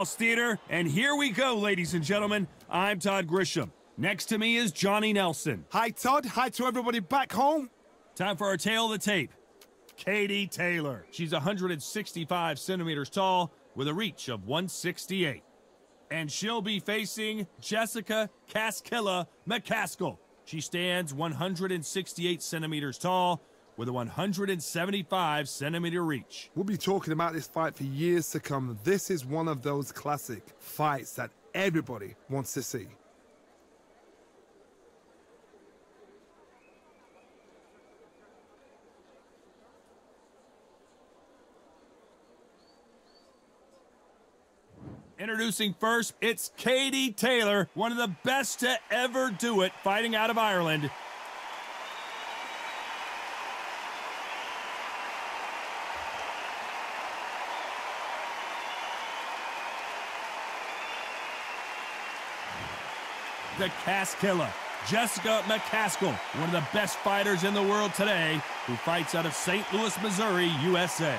Theater, and here we go, ladies and gentlemen. I'm Todd Grisham. Next to me is Johnny Nelson. Hi, Todd. Hi to everybody back home. Time for our tale of the tape. Katie Taylor. She's 165 centimeters tall with a reach of 168. And she'll be facing Jessica McCaskill. She stands 168 centimeters tall with a 175 centimeter reach. We'll be talking about this fight for years to come. This is one of those classic fights that everybody wants to see. Introducing first, it's Katie Taylor, one of the best to ever do it, fighting out of Ireland. The Caskilla, Jessica McCaskill, one of the best fighters in the world today, who fights out of St. Louis, Missouri, USA.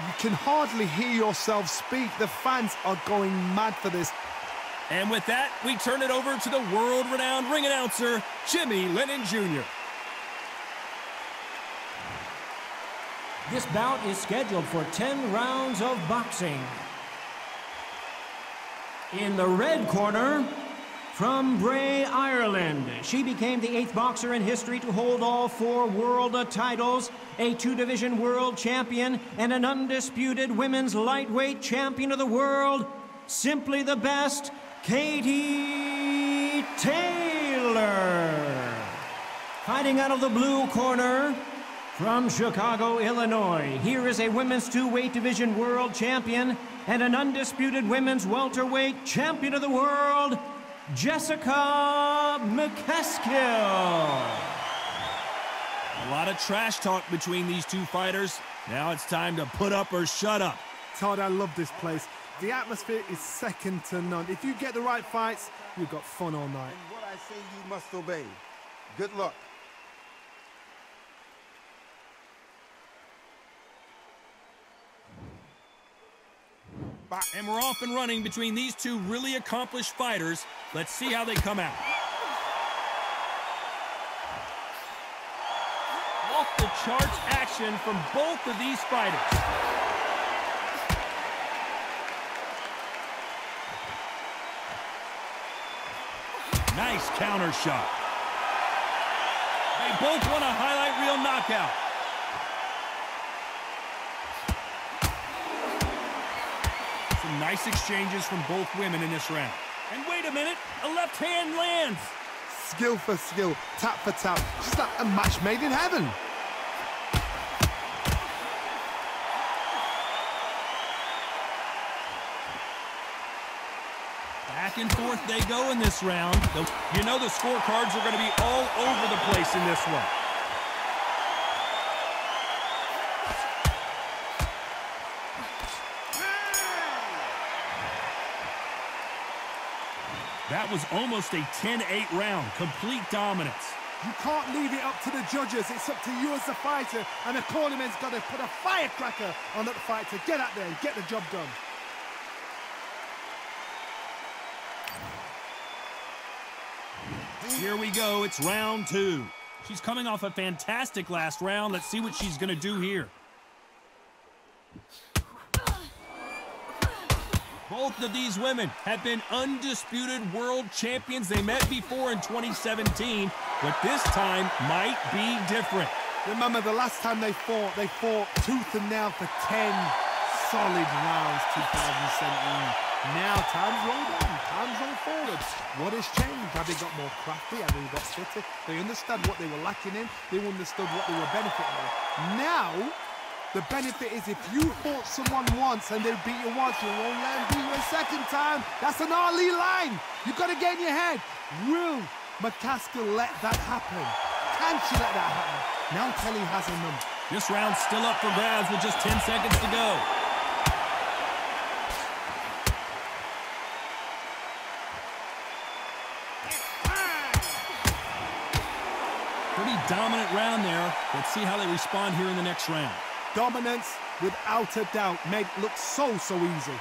You can hardly hear yourself speak. The fans are going mad for this. And with that, we turn it over to the world-renowned ring announcer, Jimmy Lennon Jr. This bout is scheduled for 10 rounds of boxing. In the red corner, from Bray, Ireland, she became the 8th boxer in history to hold all 4 world titles, a 2-division world champion, and an undisputed women's lightweight champion of the world. Simply the best, Katie Taylor. Fighting out of the blue corner, from Chicago, Illinois, here is a women's 2-weight division world champion and an undisputed women's welterweight champion of the world, Jessica McCaskill. A lot of trash talk between these two fighters. Now it's time to put up or shut up. Todd, I love this place. The atmosphere is second to none. If you get the right fights, you've got fun all night. And what I say you must obey. Good luck. And we're off and running between these two really accomplished fighters. Let's see how they come out. Off the charts action from both of these fighters. Nice counter shot. They both want a highlight reel knockout. Some nice exchanges from both women in this round. And wait a minute, a left hand lands. Skill for skill, tap for tap, just like a match made in heaven. Back and forth they go in this round. You know the scorecards are going to be all over the place in this one. That was almost a 10-8 round, complete dominance. You can't leave it up to the judges. It's up to you as the fighter, and the cornerman's got to put a firecracker on that fight to get out there and get the job done. Here we go, it's round 2. She's coming off a fantastic last round. Let's see what she's going to do here. Both of these women have been undisputed world champions. They met before in 2017, but this time might be different. Remember, the last time they fought tooth and nail for 10 solid rounds, 2017. Now, time's rolled on, time's rolled forward. What has changed? Have they got more crafty? Have they got fitter? They understood what they were lacking in. They understood what they were benefiting of. Now, the benefit is if you fought someone once and they beat you once, you won't let them beat you a second time. That's an Ali line. You've got to get in your head. Will McCaskill let that happen? Can she let that happen? Now Kelly has a number. This round's still up for grabs with just 10 seconds to go. Pretty dominant round there. Let's see how they respond here in the next round. Dominance, without a doubt, made it look so easy.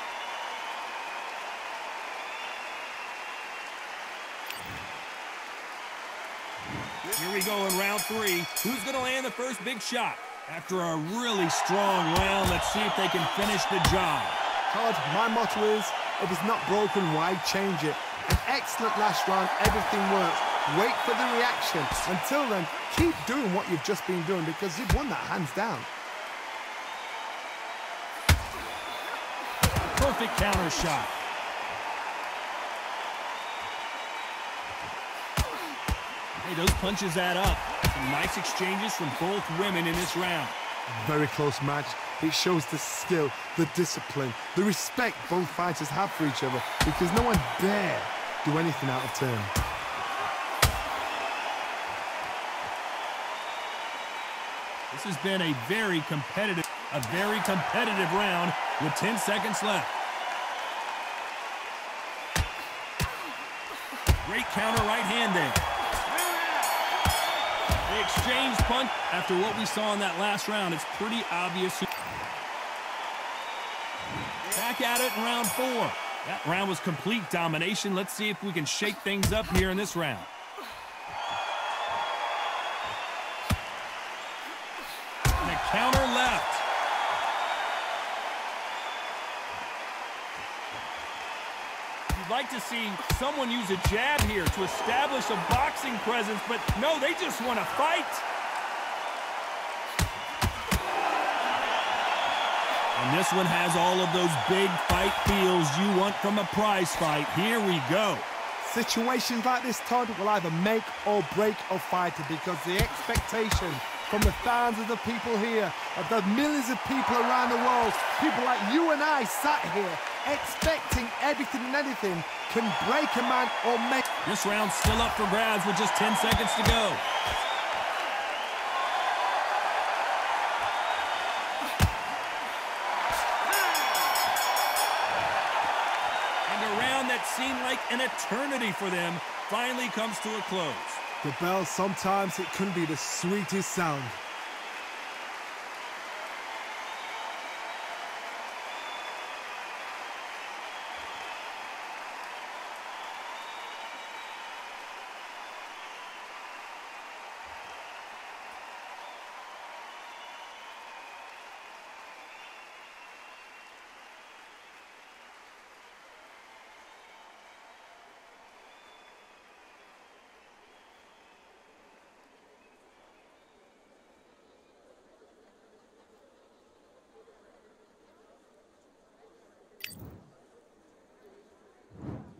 Here we go in round 3. Who's going to land the first big shot? After a really strong round, let's see if they can finish the job. Todd, my motto is, if it's not broken, why change it? An excellent last round, everything works. Wait for the reaction. Until then, keep doing what you've just been doing because you've won that hands down. Perfect counter shot. Hey, those punches add up. Some nice exchanges from both women in this round. Very close match. It shows the skill, the discipline, the respect both fighters have for each other because no one dare do anything out of turn. This has been a very competitive round with 10 seconds left. Great counter right hand there. The exchange punch. After what we saw in that last round, it's pretty obvious. Back at it in round 4. That round was complete domination. Let's see if we can shake things up here in this round. And a counter left. You'd like to see someone use a jab here to establish a boxing presence, but no, they just want to fight. And this one has all of those big fight feels you want from a prize fight. Here we go. Situations like this, Todd, will either make or break a fighter because the expectation from the thousands of people here, of the millions of people around the world, people like you and I sat here expecting everything and anything can break a man or make... This round's still up for grabs with just 10 seconds to go. Seemed like an eternity for them finally comes to a close. The bell, sometimes it can be the sweetest sound.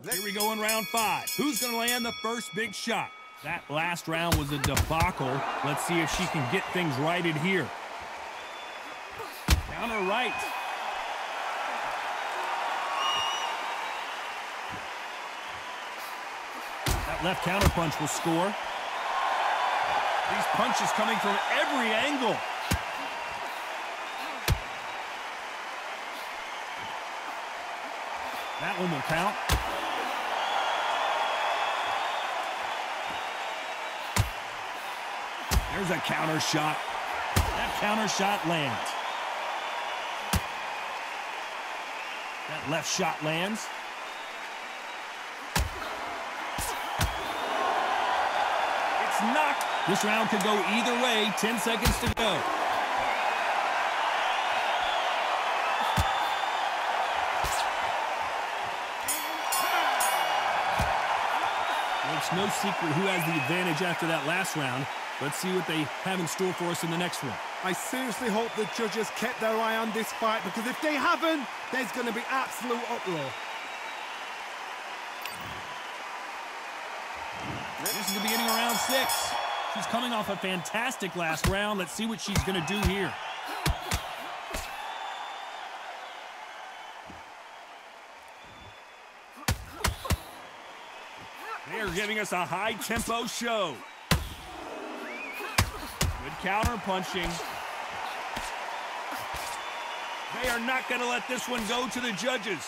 Here we go in round 5. Who's going to land the first big shot? That last round was a debacle. Let's see if she can get things righted here. Counter right. That left counter punch will score. These punches coming from every angle. That one will count. There's a counter shot. That counter shot lands. That left shot lands. It's knocked. This round could go either way. 10 seconds to go. It's no secret who has the advantage after that last round. Let's see what they have in store for us in the next one. I seriously hope the judges kept their eye on this fight because if they haven't, there's going to be absolute uproar. This is the beginning of round 6. She's coming off a fantastic last round. Let's see what she's going to do here. They're giving us a high-tempo show. Good counter punching. They are not going to let this one go to the judges.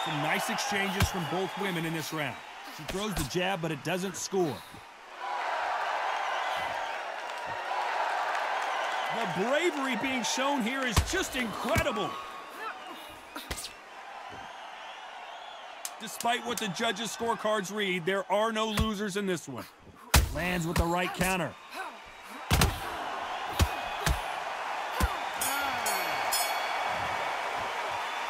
Some nice exchanges from both women in this round. She throws the jab, but it doesn't score. The bravery being shown here is just incredible. Despite what the judges' scorecards read, there are no losers in this one. Lands with the right counter.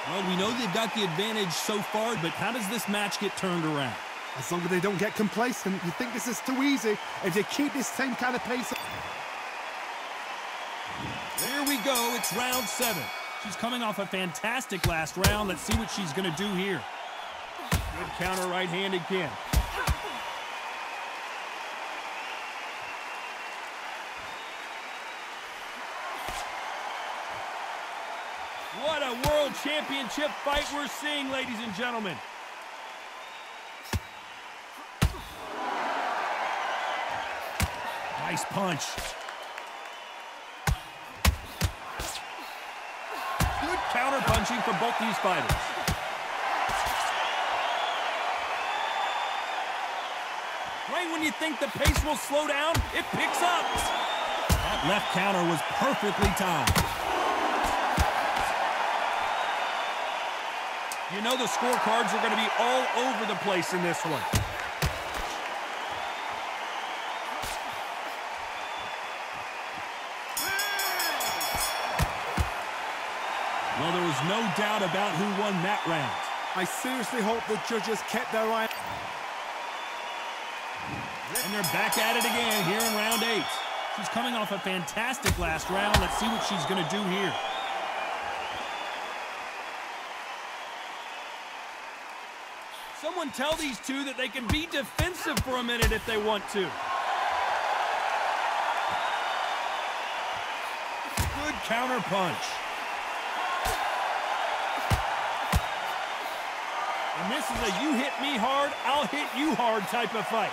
Well, we know they've got the advantage so far, but how does this match get turned around? As long as they don't get complacent. You think this is too easy. If they keep this same kind of pace. There we go. It's round 7. She's coming off a fantastic last round. Let's see what she's going to do here. Good counter right hand again. What a world championship fight we're seeing, ladies and gentlemen. Nice punch. Good counter punching for both these fighters. Right when you think the pace will slow down, it picks up. That left counter was perfectly timed. You know the scorecards are going to be all over the place in this one. Well, there was no doubt about who won that round. I seriously hope the judges kept their eye. And they're back at it again here in round 8. She's coming off a fantastic last round. Let's see what she's going to do here. Someone tell these two that they can be defensive for a minute if they want to. Good counter punch. And this is a you hit me hard, I'll hit you hard type of fight.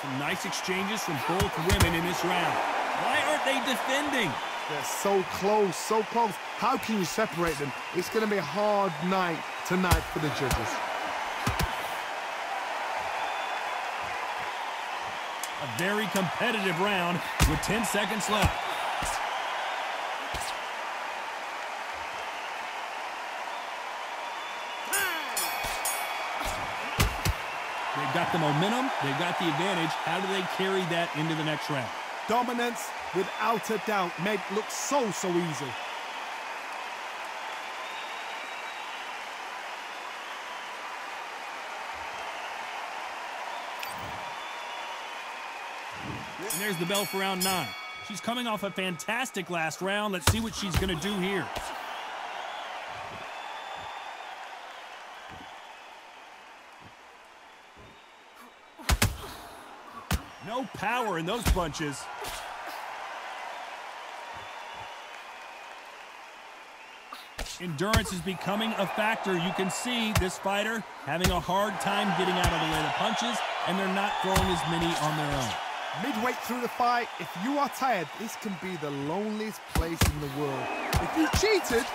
Some nice exchanges from both women in this round. Why aren't they defending? They're so close, so close. How can you separate them? It's going to be a hard night tonight for the judges. A very competitive round with 10 seconds left. They've got the momentum, they've got the advantage. How do they carry that into the next round? Dominance, without a doubt, made it look so easy. And there's the bell for round 9. She's coming off a fantastic last round. Let's see what she's going to do here. No power in those punches. Endurance is becoming a factor. You can see this fighter having a hard time getting out of the way of the punches, and they're not throwing as many on their own. Midway through the fight, if you are tired, this can be the loneliest place in the world. If you cheated,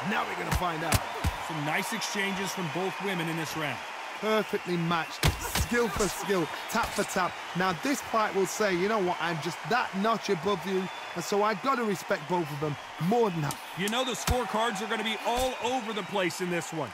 now we're going to find out. Some nice exchanges from both women in this round. Perfectly matched, skill for skill, tap for tap. Now this fight will say, you know what, I'm just that notch above you, and so I've got to respect both of them more than that. You know the scorecards are going to be all over the place in this one.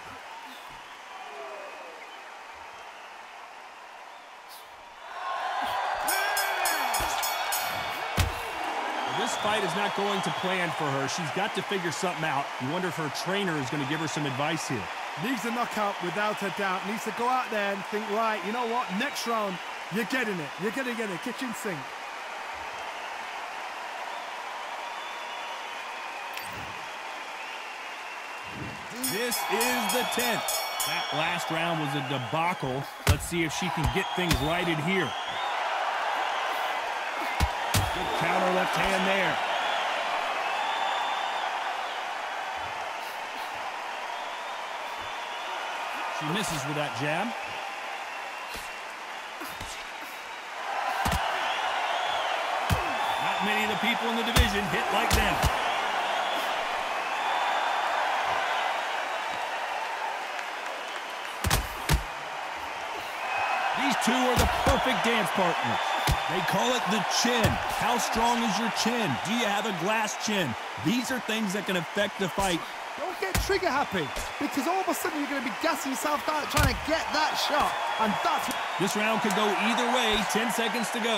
This fight is not going to plan for her. She's got to figure something out. You wonder if her trainer is going to give her some advice here. Needs a knockout without a doubt. Needs to go out there and think, right, you know what, next round, you're getting it. You're going to get it, kitchen sink. This is the 10th. That last round was a debacle. Let's see if she can get things righted here. Good counter left hand there. She misses with that jab. Not many of the people in the division hit like them. These two are the perfect dance partners. They call it the chin. How strong is your chin? Do you have a glass chin? These are things that can affect the fight trigger happy because all of a sudden you're going to be gassing yourself out trying to get that shot, and that's... This round could go either way. 10 seconds to go.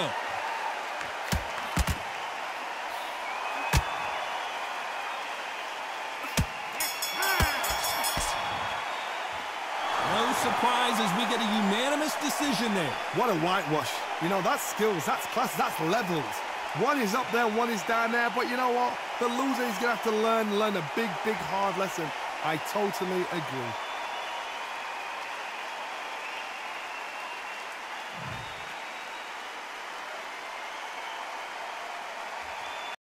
No surprise as we get a unanimous decision there. What a whitewash. You know, that's skills, that's class, that's levels. One is up there, one is down there, but you know what? The loser is going to have to learn a big, hard lesson. I totally agree.